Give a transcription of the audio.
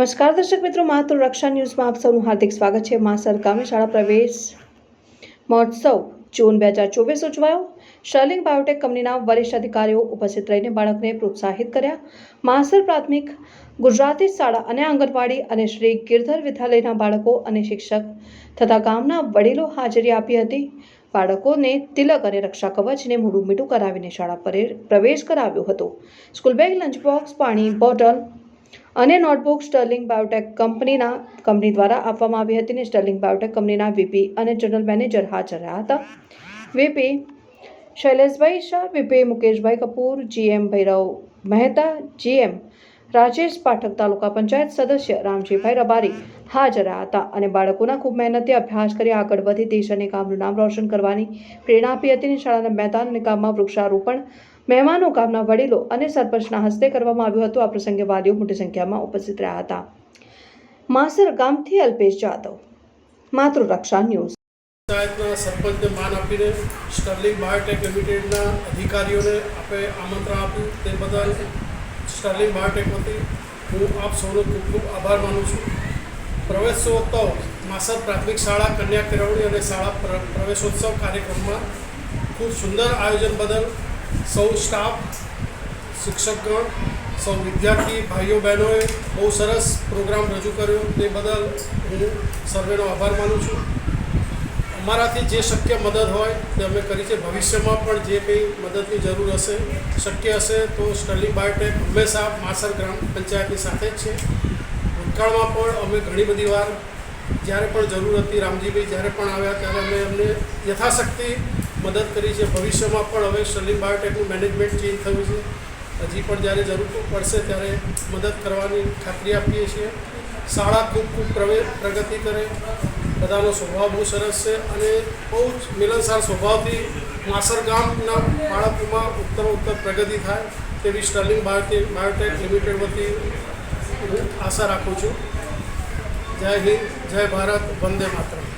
નમસ્કાર દર્શક મિત્રો, માતૃરક્ષા ન્યૂઝમાં આપ સૌનું હાર્દિક સ્વાગત છે। માસર ગામે શાળા પ્રવેશ મહોત્સવ જૂન 2024 ઉજવાયો। શર્લિંગ બાયોટેક કંપનીના વરિષ્ઠ અધિકારીઓ ઉપસ્થિત રહીને બાળકને પ્રોત્સાહિત કર્યા। માસર પ્રાથમિક ગુજરાતી શાળા અને આંગણવાડી અને શ્રી ગિરધર વિદ્યાલયના બાળકો અને શિક્ષક તથા ગામના વડીલો હાજરી આપી હતી। બાળકોને તિલક અને રક્ષા કવચને મોઢું મીઠું કરાવીને શાળા પ્રવેશ કરાવ્યો હતો। સ્કૂલ બેગ, લંચ બોક્સ, પાણી બોટલ અને નોટબુક સ્ટર્લિંગ બાયોટેક કંપની દ્વારા આપવામાં આવી હતી। સ્ટર્લિંગ બાયોટેક કંપનીના વીપી અને જનરલ મેનેજર હાજર રહ્યા હતા। વીપી શૈલેષભાઈ શાહ, વીપી મુકેશભાઈ કપૂર, જીએમ ભૈરવ મહેતા, જીએમ રાજેશ પાઠક, તાલુકા પંચાયત સદસ્ય રામજીભાઈ રબારી હાજર રહ્યા હતા અને બાળકોના ખૂબ મહેનતે અભ્યાસ કરી આગળ વધી દેશ અને ગામનું નામ રોશન કરવાની પ્રેરણા આપી હતી। શાળાના મેદાન અને ગામમાં વૃક્ષારોપણ મહેમાનો, ગામના વડીલો અને સરપંચના હસ્તે કરવામાં આવ્યું હતું। આ પ્રસંગે વાલીઓ મોટી સંખ્યામાં ઉપસ્થિત રહ્યા હતા। માસર ગામથી અલ્પેશ જાદવ, માતૃરક્ષા ન્યૂઝ। પંચાયતના સરપંચને માન આપીને સ્ટર્લિંગ બાયોટેક લિમિટેડના અધિકારીઓને આપણે આમંત્રણ આપ્યું, તે બદલ સ્ટર્લિંગ બાયોટેક વતી હું આપ સૌનો ખૂબ ખૂબ આભાર માનું છું। પ્રવેશોત્સવ માસર પ્રાથમિક શાળા કન્યા કેળવણી અને શાળા પ્રવેશોત્સવ કાર્યક્રમમાં ખૂબ સુંદર આયોજન બદલ સૌ સ્ટાફ, શિક્ષકગણ, સૌ વિદ્યાર્થી ભાઈઓ બહેનોએ બહુ સરસ પ્રોગ્રામ રજૂ કર્યો, તે બદલ હું સર્વેનો આભાર માનું છું। અમારાથી જે શક્ય મદદ હોય તે અમે કરી છે। ભવિષ્યમાં પણ જે કંઈ મદદની જરૂર હશે, શક્ય હશે તો સ્ટર્લિંગ બાયોટેક હંમેશા માસર ગ્રામ પંચાયતની સાથે જ છે। ભૂતકાળમાં પણ અમે ઘણી બધી વાર જ્યારે પણ જરૂર હતી, રામજીભાઈ જ્યારે પણ આવ્યા ત્યારે અમે એમને યથાશક્તિ મદદ કરી છે। ભવિષ્યમાં પણ હવે સ્ટર્લિંગ બાયોટેકનું મેનેજમેન્ટ ચેન્જ થયું છે, હજી પણ જ્યારે જરૂર પડશે ત્યારે મદદ કરવાની ખાતરી આપીએ છીએ। શાળા ખૂબ પ્રગતિ કરે, બધાનો સ્વભાવ બહુ સરસ છે અને બહુ જ મિલનસાર સ્વભાવથી માસર ગામના બાળકોમાં ઉત્તરોત્તર પ્રગતિ થાય તેવી સ્ટર્લિંગ બાયોટેક લિમિટેડ વતી હું આશા રાખું છું। જય હિન્દ, જય ભારત, વંદે માતરમ।